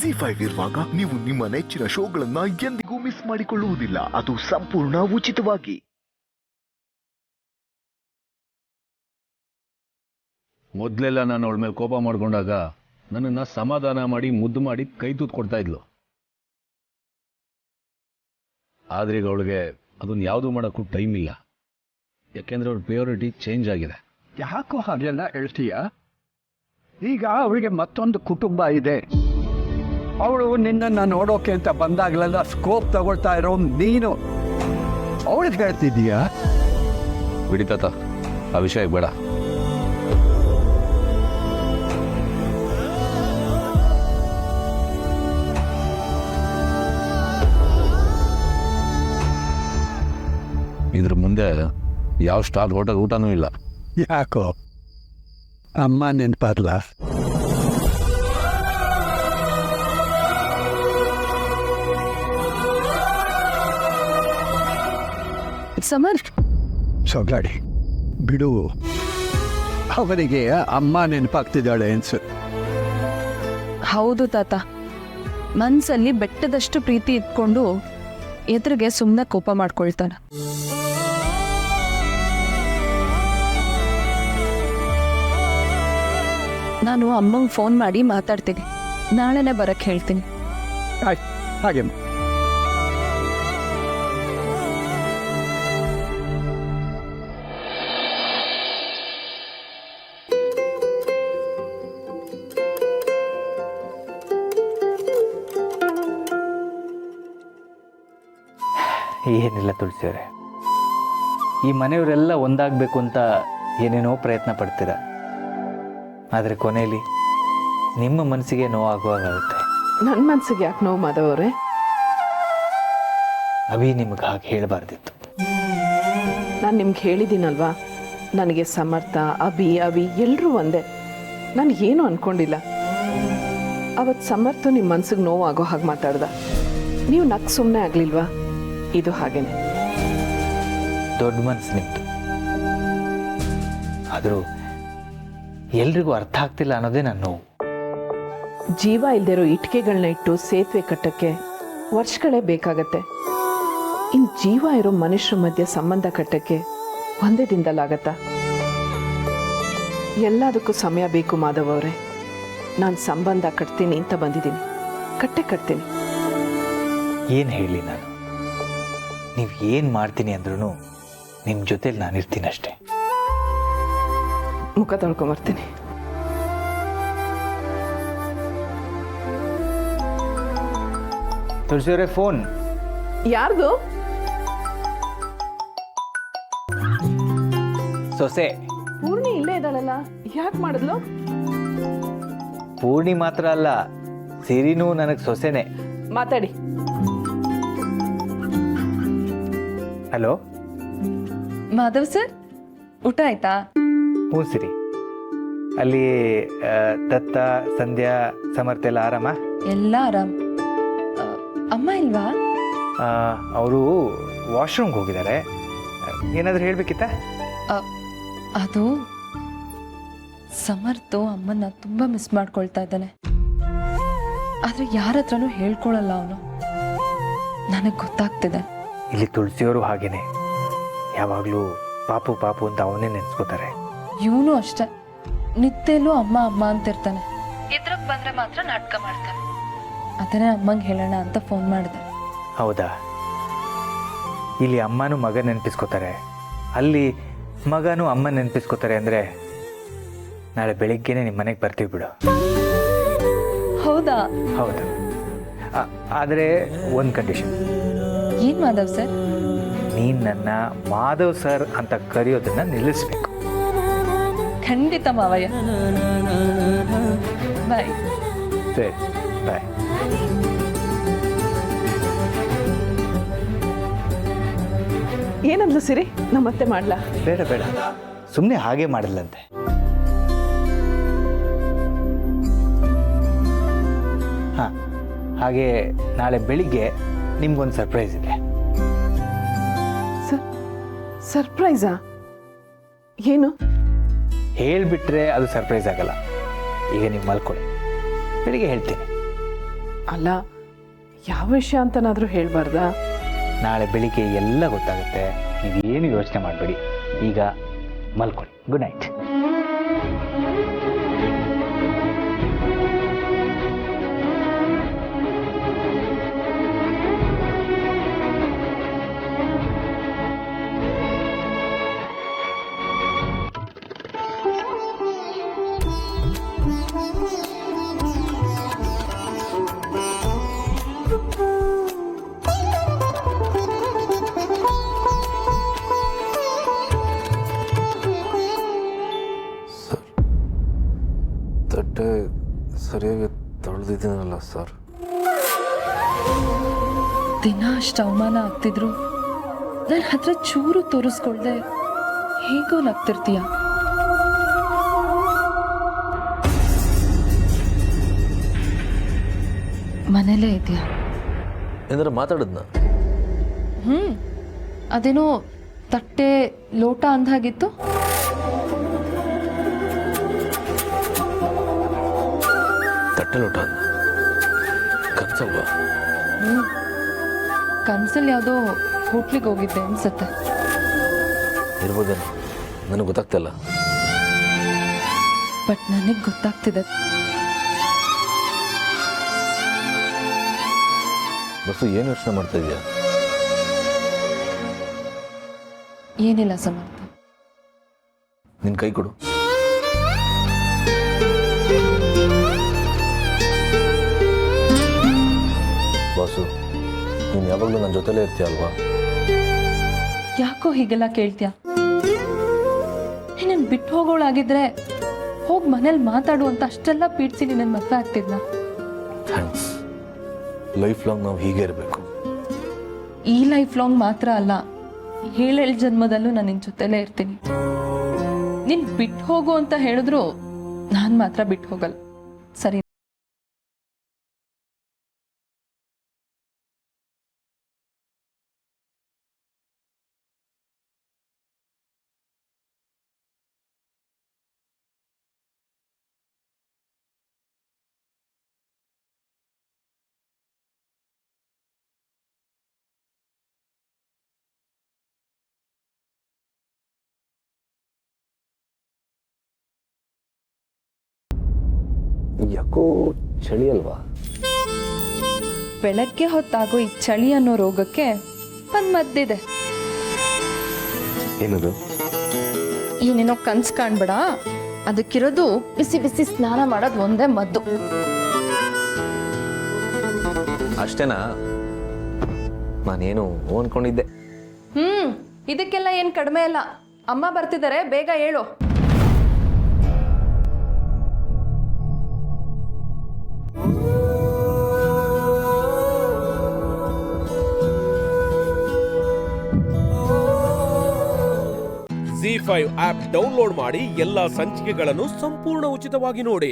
ZEE5 ಇರುವಾಗ ನೀವು ನಿಮ್ಮ ನೆಚ್ಚಿನ ಶೋಗಳನ್ನ ಎಂದಿಗೂ ಮಿಸ್ ಮಾಡಿಕೊಳ್ಳುವುದಿಲ್ಲ. ಅದು ಸಂಪೂರ್ಣ ಉಚಿತವಾಗಿ. ಮೊದಲೆಲ್ಲ ನಾನು ಅವಳ ಮೇಲೆ ಕೋಪ ಮಾಡ್ಕೊಂಡಾಗ ನನ್ನನ್ನು ಸಮಾಧಾನ ಮಾಡಿ ಮುದ್ದು ಮಾಡಿ ಕೈ ತೂತ್ ಕೊಡ್ತಾ ಇದ್ಲು. ಆದ್ರೆ ಈಗ ಅವಳಿಗೆ ಅದನ್ನ ಯಾವುದು ಮಾಡೋಕ್ಕೂ ಟೈಮ್ ಇಲ್ಲ. ಯಾಕೆಂದ್ರೆ ಅವ್ರ ಪ್ರಿಯಾರಿಟಿ ಚೇಂಜ್ ಆಗಿದೆ. ಯಾಕೋ ಹಾಗೆಲ್ಲ ಹೇಳ್ತೀಯ? ಈಗ ಅವಳಿಗೆ ಮತ್ತೊಂದು ಕುಟುಂಬ ಇದೆ. ಅವಳು ನಿನ್ನನ್ನು ನೋಡೋಕೆ ಅಂತ ಬಂದಾಗಲೆಲ್ಲ ಸ್ಕೋಪ್ ತಗೊಳ್ತಾ ಇರೋ ನೀನು ಅವಳಿಗೆ ಹೇಳ್ತಿದ್ದೀಯಾ? ಬಿಡಿ ತಾತ, ಆ ವಿಷಯ ಬೇಡ. ಇದ್ರ ಮುಂದೆ ಯಾವ ಸ್ಟಾರ್ ಹೋಟೆಲ್ ಊಟನೂ ಇಲ್ಲ. ಯಾಕೋ ಅಮ್ಮ ನೆನಪಾರ್ಲ? ಸಮರ್, ಸೊಗಾಡಿ ಬಿಡು. ಅವನಿಗೆ ಅಮ್ಮ ನೆನಪಾಗ್ತಿದ್ದಾಳೆ ಅನ್ಸುತ್ತೆ. ಹೌದು ತಾತ, ಮನ್ಸಲ್ಲಿ ಬೆಟ್ಟದಷ್ಟು ಪ್ರೀತಿ ಇಟ್ಕೊಂಡು ಎದುರಿಗೆ ಸುಮ್ಮನೆ ಕೋಪ ಮಾಡ್ಕೊಳ್ತಾನೆ. ನಾನು ಅಮ್ಮಂಗೆ ಫೋನ್ ಮಾಡಿ ಮಾತಾಡ್ತೀನಿ. ನಾಳೆನೇ ಬರಕ್ಕೆ ಹೇಳ್ತೀನಿ. ಆಯ್ತು, ಹಾಗೆ ಏನಿಲ್ಲ ತುಳಸಿಯವರೇ, ಈ ಮನೆಯವರೆಲ್ಲ ಒಂದಾಗಬೇಕು ಅಂತ ಏನೇನೋ ಪ್ರಯತ್ನ ಪಡ್ತೀರ. ಆದರೆ ಕೊನೆಯಲ್ಲಿ ನಿಮ್ಮ ಮನಸ್ಸಿಗೆ ನೋವಾಗುವಾಗುತ್ತೆ. ನನ್ನ ಮನಸ್ಸಿಗೆ ಯಾಕೆ ನೋವು ಮಾಧವರೇ? ಅಭಿ ನಿಮ್ಗೆ ಹಾಗೆ ಹೇಳಬಾರ್ದಿತ್ತು. ನಾನು ನಿಮ್ಗೆ ಹೇಳಿದ್ದೀನಲ್ವಾ, ನನಗೆ ಸಮರ್ಥ, ಅಭಿ ಎಲ್ಲರೂ ಒಂದೇ. ನನಗೇನು ಅಂದ್ಕೊಂಡಿಲ್ಲ. ಅವತ್ತು ಸಮರ್ಥ ನಿಮ್ಮ ಮನ್ಸಿಗೆ ನೋವು ಆಗೋ ಹಾಗೆ ಮಾತಾಡ್ದ. ನೀವು ನಕ್ ಸುಮ್ಮನೆ ಆಗಲಿಲ್ವಾ? ಇದು ಹಾಗೇನೆ. ದೊಡ್ಡ ಮನಸ್ಸು ನಿಮ್ಮದು. ಆದರೂ ಎಲ್ರಿಗೂ ಅರ್ಥ ಆಗ್ತಿಲ್ಲ ಅನ್ನೋದೇ ನನ್ನ ನೋವು. ಜೀವ ಇಲ್ದಿರೋ ಇಟ್ಟಿಗೆಗಳನ್ನ ಇಟ್ಟು ಸೇತುವೆ ಕಟ್ಟಕ್ಕೆ ವರ್ಷಗಳೇ ಬೇಕಾಗತ್ತೆ. ಇನ್ನು ಜೀವ ಇರೋ ಮನುಷ್ಯರ ಮಧ್ಯೆ ಸಂಬಂಧ ಕಟ್ಟಕ್ಕೆ ಒಂದೇ ದಿನದಲ್ಲಾಗತ್ತಾ? ಎಲ್ಲದಕ್ಕೂ ಸಮಯ ಬೇಕು ಮಾಧವ್ ಅವರೇ. ನಾನು ಸಂಬಂಧ ಕಟ್ತೀನಿ ಅಂತ ಬಂದಿದ್ದೀನಿ, ಕಟ್ಟೆ ಕಟ್ತೀನಿ. ಏನು ಹೇಳಿ ನಾನು? ನೀವು ಏನು ಮಾಡ್ತೀನಿ ಅಂದ್ರೂ ನಿಮ್ಮ ಜೊತೆಲಿ ನಾನಿರ್ತೀನಿ ಅಷ್ಟೇ. ಮುಖ ತೊಳ್ಕೊಂಬರ್ತೀನಿ. ತುಳಸಿಯವರೇ, ಫೋನ್ ಯಾರ್ದು? ಸೊಸೆ ಪೂರ್ಣಿ ಇಲ್ಲೇ ಇದ್ದಾಳಲ್ಲ, ಯಾಕೆ ಮಾಡಿದ್ಲು? ಪೂರ್ಣಿ ಮಾತ್ರ ಅಲ್ಲ, ಸಿರಿನೂ ನನಗೆ ಸೊಸೆನೆ. ಮಾತಾಡಿ. ಹಲೋ ಮಾಧವ್ ಸರ್, ಊಟ ಆಯ್ತಾ? ಹ್ಞೂ ಸಿರಿ. ಅಲ್ಲಿ ದತ್ತ, ಸಂಧ್ಯಾ, ಸಮರ್ಥ ಎಲ್ಲ ಆರಾಮ? ಎಲ್ಲ ಆರಾಮ್. ಅಮ್ಮ ಇಲ್ವಾ? ಅವರು ವಾಶ್ರೂಮ್ಗೆ ಹೋಗಿದ್ದಾರೆ. ಏನಾದರೂ ಹೇಳಬೇಕಿತ್ತಾ? ಅದು ಸಮರ್ಥು ಅಮ್ಮನ್ನ ತುಂಬ ಮಿಸ್ ಮಾಡ್ಕೊಳ್ತಾ ಇದ್ದಾನೆ. ಆದರೆ ಯಾರ ಹತ್ರನೂ ಹೇಳ್ಕೊಳಲ್ಲ ಅವನು. ನನಗೆ ಗೊತ್ತಾಗ್ತಿದೆ. ಇಲ್ಲಿ ತುಳಸಿಯವರು ಹಾಗೇನೆ, ಯಾವಾಗಲೂ ಪಾಪು ಪಾಪು ಅಂತ ಅವನೇ ನೆನೆಸ್ಕೋತಾರೆ. ಇವನು ಅಷ್ಟೆ, ನಿತ್ಯಲ್ಲೂ ಅಮ್ಮ ಅಮ್ಮ ಅಂತಿರ್ತಾನೆ. ಇದ್ರಾಗ ಬಂದ್ರೆ ಮಾತ್ರ ನಾಟಕ ಮಾಡ್ತಾನೆ. ಅದನ್ನೇ ಅಮ್ಮಂಗೆ ಹೇಳೋಣ ಅಂತ ಫೋನ್ ಮಾಡಿದೆ. ಹೌದಾ? ಇಲ್ಲಿ ಅಮ್ಮನೂ ಮಗ ನೆನಪಿಸ್ಕೋತಾರೆ, ಅಲ್ಲಿ ಮಗನೂ ಅಮ್ಮ ನೆನಪಿಸ್ಕೋತಾರೆ. ಅಂದರೆ ನಾಳೆ ಬೆಳಿಗ್ಗೆನೆ ನಿಮ್ಮ ಮನೆಗೆ ಬರ್ತೀವಿ ಬಿಡು. ಹೌದಾ? ಹೌದು. ಆದರೆ ಒಂದು ಕಂಡೀಷನ್. ಏನು ಮಾಧವ್ ಸರ್? ನೀನು ನನ್ನ ಮಾಧವ್ ಸರ್ ಅಂತ ಕರೆಯೋದನ್ನ ನಿಲ್ಲಿಸ್ಬೇಕು. ಖಂಡಿತ ಮಾವಯ್ಯ. ಬಾಯ್. ಸರಿ, ಬಾಯ್. ಏನಂದ್ಲು ಸಿರಿ? ನಾ ಮತ್ತೆ ಮಾಡ್ಲಾ? ಬೇಡ ಬೇಡ, ಸುಮ್ಮನೆ ಹಾಗೆ ಮಾಡಲಂತೆ. ಹಾಂ, ಹಾಗೆ ನಾಳೆ ಬೆಳಿಗ್ಗೆ ನಿಮ್ಗೊಂದು ಸರ್ಪ್ರೈಸ್ ಇದೆ. ಸರ್ಪ್ರೈಸಾ? ಏನು? ಹೇಳಿಬಿಟ್ರೆ ಅದು ಸರ್ಪ್ರೈಸ್ ಆಗಲ್ಲ. ಈಗ ನೀವು ಮಲ್ಕೊಳ್ಳಿ, ಬೆಳಿಗ್ಗೆ ಹೇಳ್ತೀನಿ. ಅಲ್ಲ, ಯಾವ ವಿಷಯ ಅಂತನಾದರೂ ಹೇಳ್ಬಾರ್ದಾ? ನಾಳೆ ಬೆಳಿಗ್ಗೆ ಎಲ್ಲ ಗೊತ್ತಾಗುತ್ತೆ, ನೀವೇನು ಯೋಚನೆ ಮಾಡಬೇಡಿ. ಈಗ ಮಲ್ಕೊಳ್ಳಿ. Good night. ಸರ್, ತಟ್ಟೆ ಸರಿಯಾಗಿ ತೊಳೆದಿದ್ದೀನಲ್ಲ ಸರ್. ದಿನ ಅಷ್ಟು ಅವಮಾನ ಆಗ್ತಿದ್ರು ನನ್ನ ಹತ್ರ ಚೂರು ತೋರಿಸ್ಕೊಳ್ದೆ ಹೇಗೋ ನಗ್ತಿರ್ತೀಯ. ಮನೇಲೇ ಇದೆಯಾ? ಏನಾರ ಮಾತಾಡಿದ್ನ? ಅದೇನೋ ತಟ್ಟೆ ಲೋಟ ಅಂದಾಗಿತ್ತು. ತಟ್ಟೆ ಲೋಟ ಅಂದ ಕನ್ಸಲ್ವಾ? ಕನ್ಸಲ್ಲಿ ಯಾವುದೋ ಹೋಟ್ಲಿಗೆ ಹೋಗಿದ್ದೆ ಅನ್ಸುತ್ತೆ. ಇರ್ಬೋದೇನೋ, ನನಗೆ ಗೊತ್ತಾಗ್ತಿಲ್ಲ. ಬಟ್ ನನಗೆ ಗೊತ್ತಾಗ್ತಿದೆ. ಬಸ್ಸು ಏನು ಯೋಚನೆ ಮಾಡ್ತಾ ಇದೆಯಾ? ಏನಿಲ್ಲ ಸಮರ್ಥ. ನಿನ್ನ ಕೈ ಕೊಡು. ಬಾಸು, ನೀನು ಯಾವಾಗಲೂ ನನ್ನ ಜೊತೆಲೇ ಇರ್ತೀಯ ಅಲ್ವಾ? ಯಾಕೋ ಹೀಗೆಲ್ಲ ಕೇಳ್ತೀಯ? ನೀನು ಬಿಟ್ಟು ಹೋಗೋಳಾಗಿದ್ರೆ ಹೋಗಿ ಮನೇಲಿ ಮಾತಾಡು ಅಂತ ಅಷ್ಟೆಲ್ಲ ಪೀಡ್ಸಿ ನಿನ್ನ ಮದುವೆ ಆಗ್ತಿದ್ನ. ಥ್ಯಾಂಕ್ಸ್. ಲೈಫ್ ಲಾಂಗ್ ನಾವು ಹೀಗೆ ಇರಬೇಕು. ಈ ಲೈಫ್ ಲಾಂಗ್ ಮಾತ್ರ ಅಲ್ಲ, 7 ಜನ್ಮದಲ್ಲೂ ನಾನು ನಿನ್ನ ಜೊತೆಲೇ ಇರ್ತೀನಿ. ನೀನು ಬಿಟ್ಟು ಹೋಗು ಅಂತ ಹೇಳಿದ್ರು ನಾನು ಮಾತ್ರ ಬಿಟ್ಟು ಹೋಗಲ್ಲ. ಸರಿ? ಯಾಕೋ ಚಳಿ ಅಲ್ವಾ? ಬೆಳಗ್ಗೆ ಹೊತ್ತಾಗೋ ಈ ಚಳಿ ಅನ್ನೋ ರೋಗಕ್ಕೆ ಒಂದು ಮದ್ದಿದೆ. ಏನದು? ಏನೇನೋ ಕನ್ಸು ಕಾಣ್ಬೇಡ, ಅದಕ್ಕಿರೋದು ಬಿಸಿ ಬಿಸಿ ಸ್ನಾನ ಮಾಡೋದು ಒಂದೇ ಮದ್ದು. ಅಷ್ಟೇನಾ? ನಾನೇನು ಅನ್ಕೊಂಡಿದ್ದೆ. ಇದಕ್ಕೆಲ್ಲ ಏನು ಕಡಿಮೆ ಇಲ್ಲ. ಅಮ್ಮ ಬರ್ತಿದ್ದಾರೆ, ಬೇಗ ಹೇಳು. ZEE5 ಆಪ್ ಡೌನ್ಲೋಡ್ ಮಾಡಿ ಎಲ್ಲಾ ಸಂಚಿಕೆಗಳನ್ನು ಸಂಪೂರ್ಣ ಉಚಿತವಾಗಿ ನೋಡಿ.